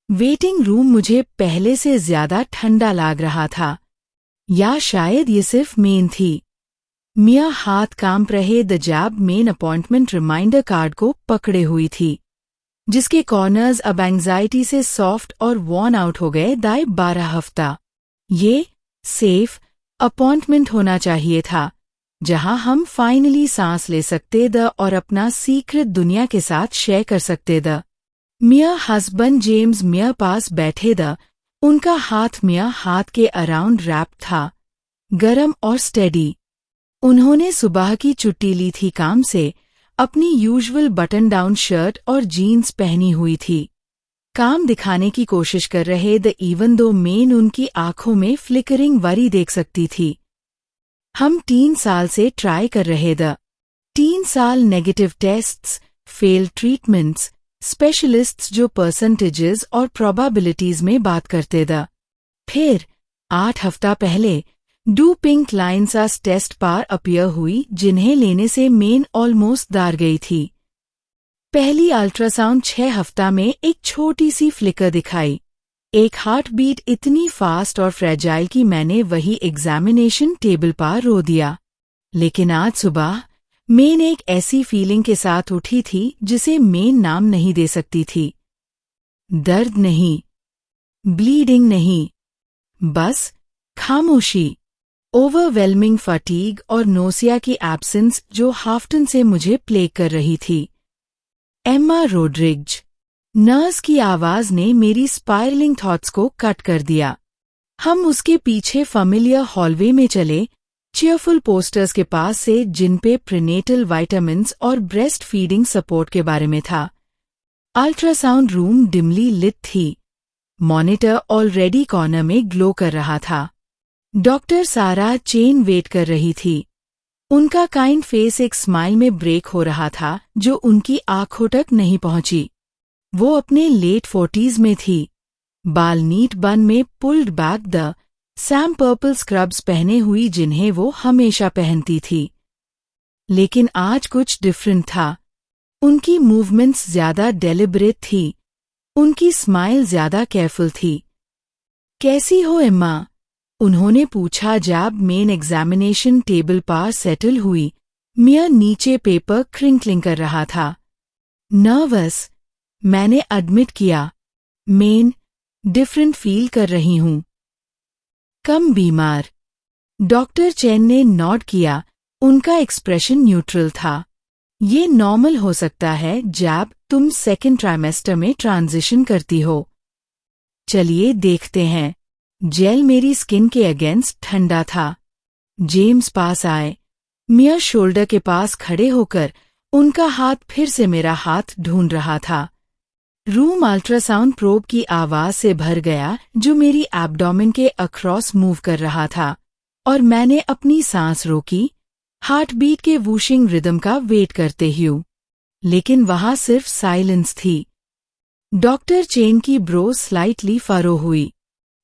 Waiting room मुझे पहले से ज्यादा ठंडा लग रहा था, या शायद ये सिर्फ मेन थी। मिया हाथ कांप रहे द जैब मेन अपॉइंटमेंट रिमाइंडर कार्ड को पकड़े हुई थी, जिसके कॉर्नर्स अब एंग्जाइटी से सॉफ्ट और वॉर्न आउट हो गए। दाए 12 हफ्ता ये सेफ अपॉइंटमेंट होना चाहिए था, जहां हम फाइनली सांस ले सकते द और अपना सीक्रेट दुनिया के साथ शेयर कर सकते द। मिया हस्बैंड जेम्स मिया पास बैठे द, उनका हाथ मिया हाथ के अराउंड रैप था, गरम और स्टेडी। उन्होंने सुबह की छुट्टी ली थी काम से, अपनी यूजुअल बटन डाउन शर्ट और जीन्स पहनी हुई थी। काम दिखाने की कोशिश कर रहे द, इवन दो मेन उनकी आंखों में फ्लिकरिंग वरी देख सकती थी। हम 3 साल से ट्राई कर रहे द, 3 साल negative tests, failed treatments, specialists जो परसेंटेजेस और प्रोबेबिलिटीज में बात करते द। फिर 8 हफ्ता पहले डू पिंक लाइन्स आस टेस्ट पार अपीयर हुई, जिन्हें लेने से मेन ऑलमोस्ट दार गई थी। पहली अल्ट्रासाउंड 6 हफ्ता में एक छोटी सी फ्लिकर दिखाई, एक हार्ट बीट इतनी फास्ट और फ्रेजाइल कि मैंने वही एग्जामिनेशन टेबल पर रो दिया। लेकिन आज सुबह मेन एक ऐसी फीलिंग के साथ उठी थी जिसे मेन नाम नहीं दे सकती थी। दर्द नहीं, ब्लीडिंग नहीं, बस खामोशी, ओवरवेलमिंग फटीग और नोसिया की एब्सेंस जो हाफ्टन से मुझे प्लेग कर रही थी। एम्मा रोड्रिग्ज, नर्स की आवाज ने मेरी स्पायरलिंग थॉट्स को कट कर दिया। हम उसके पीछे फैमिलियर हॉलवे में चले, चीयरफुल पोस्टर्स के पास से, जिन पे प्रीनेटल विटामिन्स और ब्रेस्ट फीडिंग सपोर्ट के बारे में था। अल्ट्रासाउंड रूम डिमली लिट थी, मॉनिटर ऑलरेडी कॉर्नर में ग्लो कर रहा था। डॉक्टर सारा चेन वेट कर रही थी, उनका काइंड फेस एक स्माइल में ब्रेक हो रहा था जो उनकी आंखों तक नहीं पहुंची। वो अपने लेट 40s में थी, बाल नीट बन में pulled back the, Sam purple scrubs पहने हुई जिन्हें वो हमेशा पहनती थी। लेकिन आज कुछ डिफरेंट था। उनकी मूवमेंट्स ज्यादा डेलिब्रेट थी, उनकी स्माइल ज्यादा केयरफुल थी। कैसी हो एम्मा? उन्होंने पूछा जब मेन एग्जामिनेशन टेबल पर सेटल हुई। मिया नीचे पेपर क्रिंकलिंग कर रहा था। नर्वस, मैंने एडमिट किया। मेन, डिफरेंट फील कर रही हूं। कम बीमार। डॉक्टर चेन ने नॉड किया, उनका एक्सप्रेशन न्यूट्रल था। ये नॉर्मल हो सकता है जब तुम सेकेंड ट्राइमेस्टर में ट्रांजिशन करती हो। चलिए देखते हैं। जेल मेरी स्किन के अगेंस्ट ठंडा था। जेम्स पास आए। मिया शोल्डर के पास खड़े होकर उनका हाथ फिर से मेरा हाथ ढूंढ रहा था। रूम अल्ट्रासाउंड प्रोब की आवाज से भर गया जो मेरी एब्डोमेन के अक्रॉस मूव कर रहा था, और मैंने अपनी सांस रोकी, हार्ट बीट के वूशिंग रिदम का वेट करते हुए। लेकिन वहां सिर्फ साइलेंस थी। डॉक्टर चेन की ब्रो स्लाइटली फरो हुई।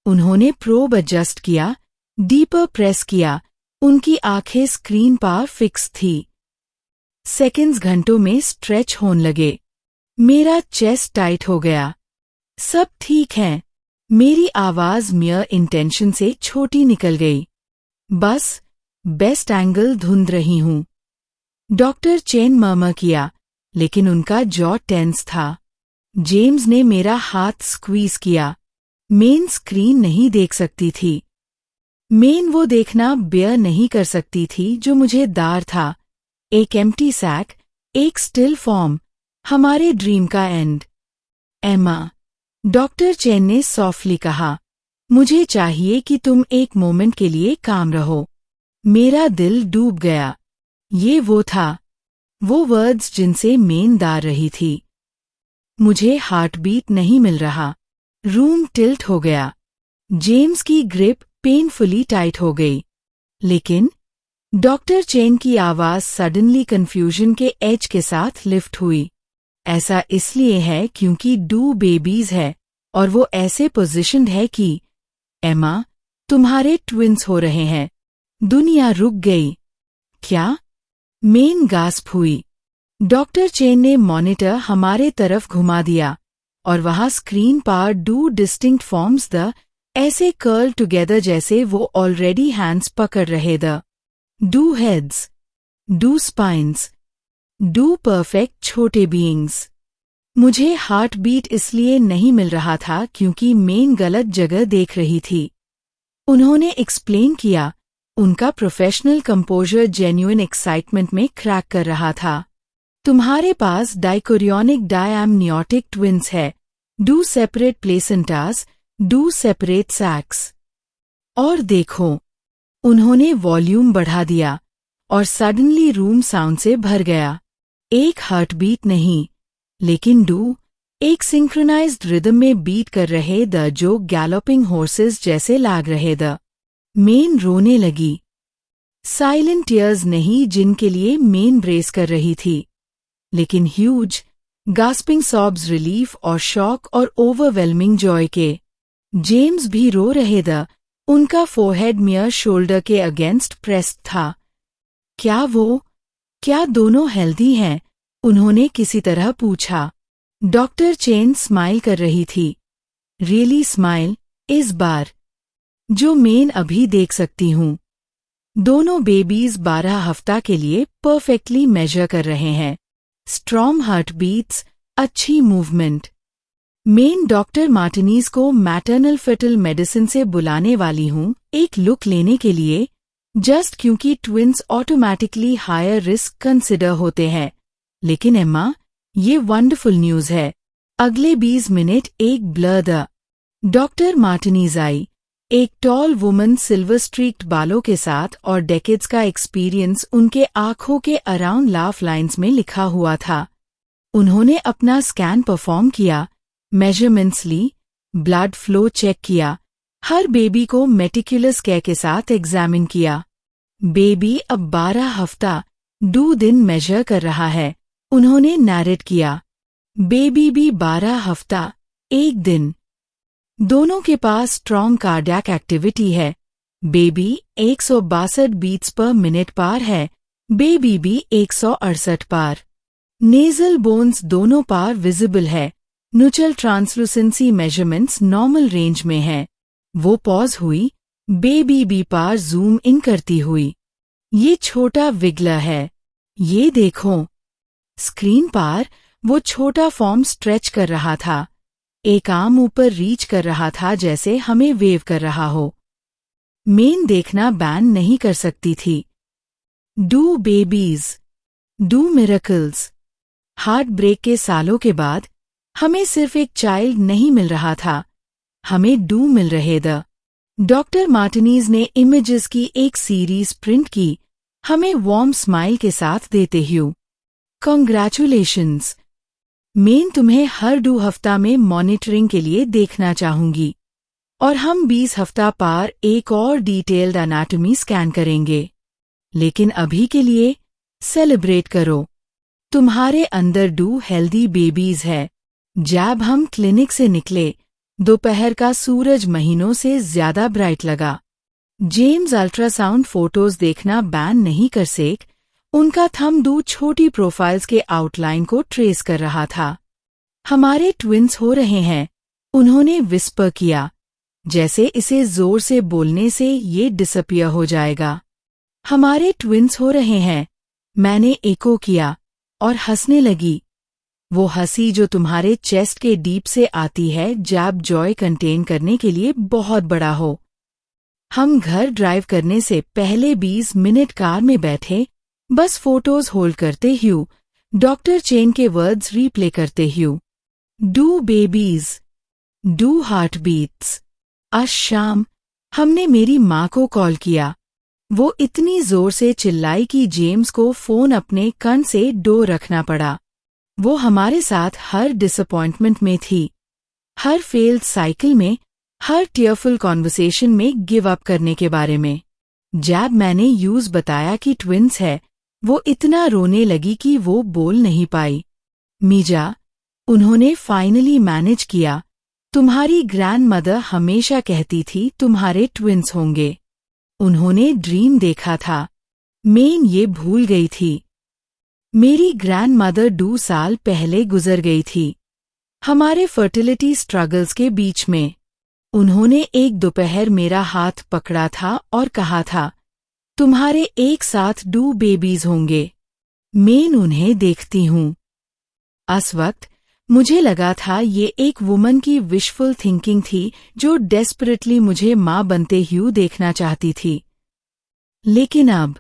उन्होंने प्रोब एडजस्ट किया, डीपर प्रेस किया, उनकी आंखें स्क्रीन पर फिक्स थी। सेकंड्स घंटों में स्ट्रेच होने लगे। मेरा चेस्ट टाइट हो गया। सब ठीक है। मेरी आवाज मियर इंटेंशन से छोटी निकल गई। बस बेस्ट एंगल ढूंढ रही हूं। डॉक्टर चेन मर्मर किया, लेकिन उनका जॉ टेंस था। जेम्स ने मेरा हाथ स्क्वीज किया। मेन स्क्रीन नहीं देख सकती थी। मेन वो देखना बेयर नहीं कर सकती थी जो मुझे दार था। एक एम्प्टी सैक, एक स्टिल फॉर्म, हमारे ड्रीम का एंड। एम्मा, डॉक्टर चेन ने सॉफ्टली कहा, मुझे चाहिए कि तुम एक मोमेंट के लिए काम रहो। मेरा दिल डूब गया। ये वो था, वो वर्ड्स जिनसे मेन दार रही थी। मुझे हार्ट बीट नहीं मिल रहा। रूम टिल्ट हो गया। जेम्स की ग्रिप पेनफुली टाइट हो गई। लेकिन डॉक्टर चेन की आवाज सडनली कंफ्यूजन के एज के साथ लिफ्ट हुई। ऐसा इसलिए है क्योंकि डू बेबीज है और वो ऐसे पोजिशन्ड है कि एम्मा, तुम्हारे ट्विंस हो रहे हैं। दुनिया रुक गई। क्या? मेन गास्प हुई। डॉक्टर चेन ने मॉनिटर हमारे तरफ घुमा दिया। और वहां स्क्रीन पर डू डिस्टिंक्ट फॉर्म्स द ऐसे कर्ल टुगेदर जैसे वो ऑलरेडी हैंड्स पकड़ रहे the do heads, do spines, do perfect छोटे बीइंग्स। मुझे हार्ट बीट इसलिए नहीं मिल रहा था क्योंकि मेन गलत जगह देख रही थी। उन्होंने एक्सप्लेन किया, उनका प्रोफेशनल कंपोजर जेन्युइन एक्साइटमेंट में क्रैक कर रहा था। तुम्हारे पास डाइकोरियोनिक डायएमनियोटिक ट्विन्स है, डू सेपरेट प्लेसेंटास, डू सेपरेट सैक्स। और देखो, उन्होंने वॉल्यूम बढ़ा दिया और सडनली रूम साउंड से भर गया। एक हार्ट बीट नहीं, लेकिन डू एक सिंक्रोनाइज्ड रिदम में बीट कर रहे द जो गैलोपिंग हॉर्सेस जैसे लाग रहे द। मेन रोने लगी। साइलेंट टीयर्स नहीं जिनके लिए मेन ब्रेस कर रही थी, लेकिन ह्यूज गास्पिंग सॉब्स रिलीफ और शॉक और ओवरवेलमिंग जॉय के। जेम्स भी रो रहे द, उनका फोरहेड मियर शोल्डर के अगेंस्ट प्रेस्ड था। क्या दोनों हेल्दी हैं? उन्होंने किसी तरह पूछा। डॉक्टर चेन स्माइल कर रही थी। रियली स्माइल, इस बार जो मेन अभी देख सकती हूँ। दोनों बेबीज 12 हफ्ता के लिए परफेक्टली मेजर कर रहे हैं। स्ट्रॉन्ग हार्ट बीट्स, अच्छी मूवमेंट। मेन डॉक्टर मार्टिनीज को मैटरनल फर्टिल मेडिसिन से बुलाने वाली हूँ एक लुक लेने के लिए, जस्ट क्योंकि twins automatically higher risk consider होते हैं। लेकिन एम्मा, ये वंडरफुल न्यूज़ है। अगले 20 मिनट एक ब्लर द डॉक्टर मार्टिनीज आई, एक टॉल वुमन सिल्वर स्ट्रीक्ड बालों के साथ और डेकेड्स का एक्सपीरियंस उनके आंखों के अराउंड लाफ लाइंस में लिखा हुआ था। उन्होंने अपना स्कैन परफॉर्म किया, मेजरमेंट्स ली, ब्लड फ्लो चेक किया, हर बेबी को मेटिकुलस केयर के साथ एग्जामिन किया। बेबी अब 12 हफ्ता 2 दिन मेजर कर रहा है, उन्होंने नैरेट किया। बेबी भी 12 हफ्ता 1 दिन। दोनों के पास स्ट्रॉन्ग कार्डियक एक्टिविटी है। बेबी 162 बीट्स पर मिनट पार है, बेबी भी 168 पार। नेजल बोन्स दोनों पार विजिबल है। Neutral translucency measurements normal range में है। वो पॉज हुई, बेबी भी पार जूम इन करती हुई। ये छोटा विगलर है, ये देखो। स्क्रीन पार वो छोटा फॉर्म स्ट्रेच कर रहा था, एक आर्म ऊपर रीच कर रहा था जैसे हमें वेव कर रहा हो। मेन देखना बैन नहीं कर सकती थी। Do babies, do miracles. Heart break के सालों के बाद हमें सिर्फ एक चाइल्ड नहीं मिल रहा था, हमें डू मिल रहे द। डॉक्टर मार्टिनीज ने इमेजेस की एक सीरीज प्रिंट की, हमें वार्म स्माइल के साथ देते हुए। कॉन्ग्रेचुलेशंस। मेन तुम्हें हर 2 हफ्ता में मॉनिटरिंग के लिए देखना चाहूंगी, और हम 20 हफ्ता पार एक और डिटेल्ड एनाटॉमी स्कैन करेंगे। लेकिन अभी के लिए सेलिब्रेट करो, तुम्हारे अंदर डू हेल्दी बेबीज है। जब हम क्लिनिक से निकले, दोपहर का सूरज महीनों से ज्यादा ब्राइट लगा। जेम्स अल्ट्रासाउंड फोटोज देखना बैन नहीं कर सके, उनका थंब 2 छोटी प्रोफाइल्स के आउटलाइन को ट्रेस कर रहा था। हमारे ट्विन्स हो रहे हैं, उन्होंने विस्पर किया, जैसे इसे जोर से बोलने से ये डिसअपियर हो जाएगा। हमारे ट्विन्स हो रहे हैं, मैंने एको किया और हंसने लगी। वो हंसी जो तुम्हारे चेस्ट के डीप से आती है जब जॉय कंटेन करने के लिए बहुत बड़ा हो। हम घर ड्राइव करने से पहले 20 मिनट कार में बैठे, बस फोटोज होल्ड करते हुए, डॉक्टर चेन के वर्ड्स रीप्ले करते हुए। Do babies, do heart beats. आज शाम हमने मेरी माँ को कॉल किया। वो इतनी जोर से चिल्लाई कि जेम्स को फोन अपने कान से दूर रखना पड़ा। वो हमारे साथ हर डिसअपॉइंटमेंट में थी, हर फेल्ड साइकिल में, हर टीयरफुल कॉन्वर्सेशन में गिव अप करने के बारे में। जब मैंने यूज बताया कि ट्विन्स है, वो इतना रोने लगी कि वो बोल नहीं पाई। मीजा, उन्होंने फाइनली मैनेज किया। तुम्हारी ग्रैंड मदर हमेशा कहती थी तुम्हारे ट्विन्स होंगे। उन्होंने ड्रीम देखा था, मेन ये भूल गई थी। मेरी ग्रैंड मदर 2 साल पहले गुजर गई थी। हमारे फर्टिलिटी स्ट्रगल्स के बीच में। उन्होंने एक दोपहर मेरा हाथ पकड़ा था और कहा था, तुम्हारे एक साथ 2 बेबीज होंगे। मैं उन्हें देखती हूँ। उस वक्त मुझे लगा था ये एक वुमन की विशफुल थिंकिंग थी जो डेस्परेटली मुझे माँ बनते हुए देखना चाहती थी। लेकिन अब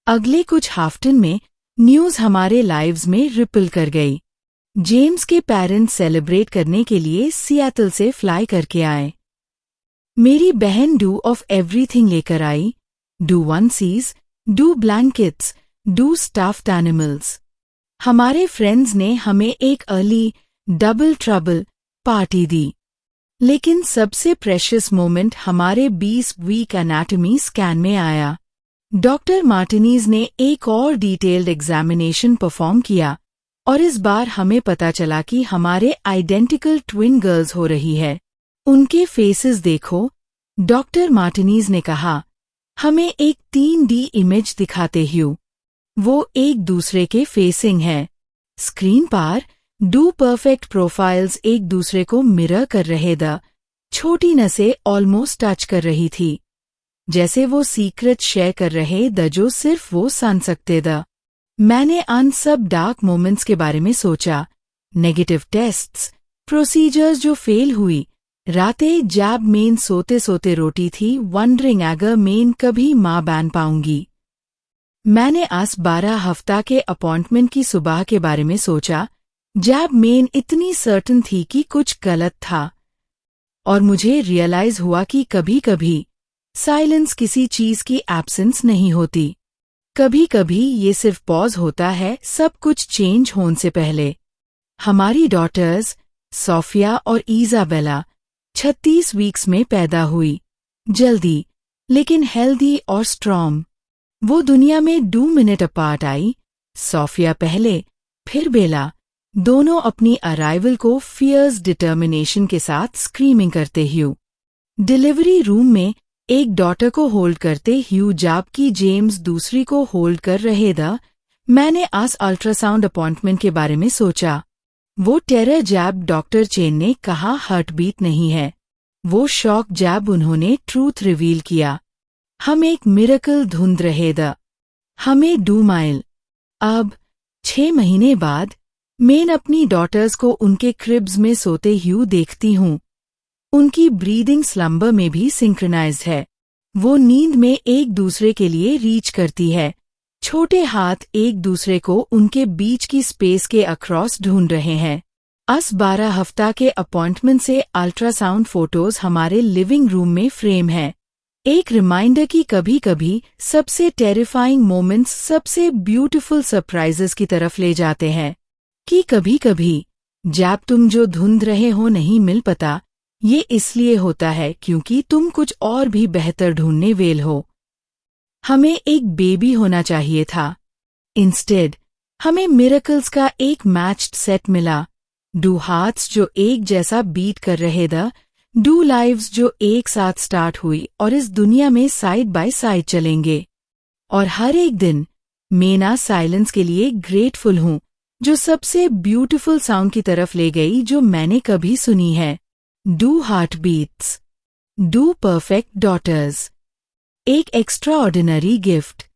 अगले कुछ हफ्तों में न्यूज़ हमारे लाइव्स में रिपल कर गई। जेम्स के पेरेंट्स सेलिब्रेट करने के लिए सियाटल से फ्लाई करके आए। मेरी बहन डू ऑफ एवरीथिंग लेकर आई, two onesies, two blankets, two stuffed animals. हमारे फ्रेंड्स ने हमें एक अर्ली डबल ट्रबल पार्टी दी। लेकिन सबसे प्रेशियस मोमेंट हमारे 20 वीक एनाटॉमी स्कैन में आया। डॉक्टर मार्टिनीज ने एक और डिटेल्ड एग्जामिनेशन परफॉर्म किया और इस बार हमें पता चला कि हमारे आइडेंटिकल ट्विन गर्ल्स हो रही है। उनके फेसेस देखो, डॉक्टर मार्टिनीज ने कहा, हमें एक 3D इमेज दिखाते हुए। वो एक दूसरे के फेसिंग है। स्क्रीन पर डू परफेक्ट प्रोफाइल्स एक दूसरे को मिरर कर रहे द छोटी नसें ऑलमोस्ट टच कर रही थी, जैसे वो सीक्रेट शेयर कर रहे द जो सिर्फ वो सुन सकते द। मैंने उन सब डार्क मोमेंट्स के बारे में सोचा, नेगेटिव टेस्ट्स, प्रोसीजर्स जो फेल हुई, रातें जब मेन सोते सोते रोटी थी, वंडरिंग अगर मेन कभी माँ बन पाऊंगी। मैंने आज 12 हफ्ता के अपॉइंटमेंट की सुबह के बारे में सोचा, जब मेन इतनी सर्टन थी कि कुछ गलत था। और मुझे रियलाइज हुआ कि कभी कभी साइलेंस किसी चीज की एब्सेंस नहीं होती। कभी कभी ये सिर्फ पॉज होता है सब कुछ चेंज होने से पहले। हमारी डॉटर्स सोफिया और इजाबेला 36 वीक्स में पैदा हुई, जल्दी लेकिन हेल्दी और स्ट्रॉन्ग। वो दुनिया में 2 मिनट अपार्ट आई, सोफिया पहले, फिर बेला, दोनों अपनी अराइवल को फियर्स डिटर्मिनेशन के साथ स्क्रीमिंग करते हुए डिलीवरी रूम में एक डॉटर को होल्ड करते हुए जबकि जेम्स दूसरी को होल्ड कर रहे थे। मैंने आज अल्ट्रासाउंड अपॉइंटमेंट के बारे में सोचा। वो टेरर जैब डॉक्टर चेन ने कहा हार्ट बीट नहीं है, वो शॉक जैब उन्होंने ट्रूथ रिवील किया। हम एक मिरेकल ढूंढ रहे थे, हमें 2 माइल। अब 6 महीने बाद मैं अपनी डॉटर्स को उनके क्रिब्स में सोते हुए देखती हूँ। उनकी ब्रीदिंग स्लम्बर में भी सिंक्रोनाइज्ड है। वो नींद में एक दूसरे के लिए रीच करती है, छोटे हाथ एक दूसरे को उनके बीच की स्पेस के अक्रॉस ढूंढ रहे हैं। अस 12 हफ्ता के अपॉइंटमेंट से अल्ट्रासाउंड फोटोज हमारे लिविंग रूम में फ्रेम है, एक रिमाइंडर कि कभी कभी सबसे टेरिफाइंग मोमेंट्स सबसे ब्यूटीफुल सरप्राइजेस की तरफ ले जाते हैं। कि कभी कभी जब तुम जो ढूंढ रहे हो नहीं मिल पाता, ये इसलिए होता है क्योंकि तुम कुछ और भी बेहतर ढूंढने वेल हो। हमें एक बेबी होना चाहिए था, इंस्टेड हमें मिरेकल्स का एक मैच्ड सेट मिला। 2 हार्ट्स जो एक जैसा बीट कर रहे थे, 2 लाइव्स जो एक साथ स्टार्ट हुई और इस दुनिया में साइड बाय साइड चलेंगे। और हर एक दिन मैं ना साइलेंस के लिए ग्रेटफुल हूँ, जो सबसे ब्यूटीफुल साउंड की तरफ ले गई जो मैंने कभी सुनी है। Do heart beats, do perfect daughters, एक एक्स्ट्रा ऑर्डिनरी गिफ्ट।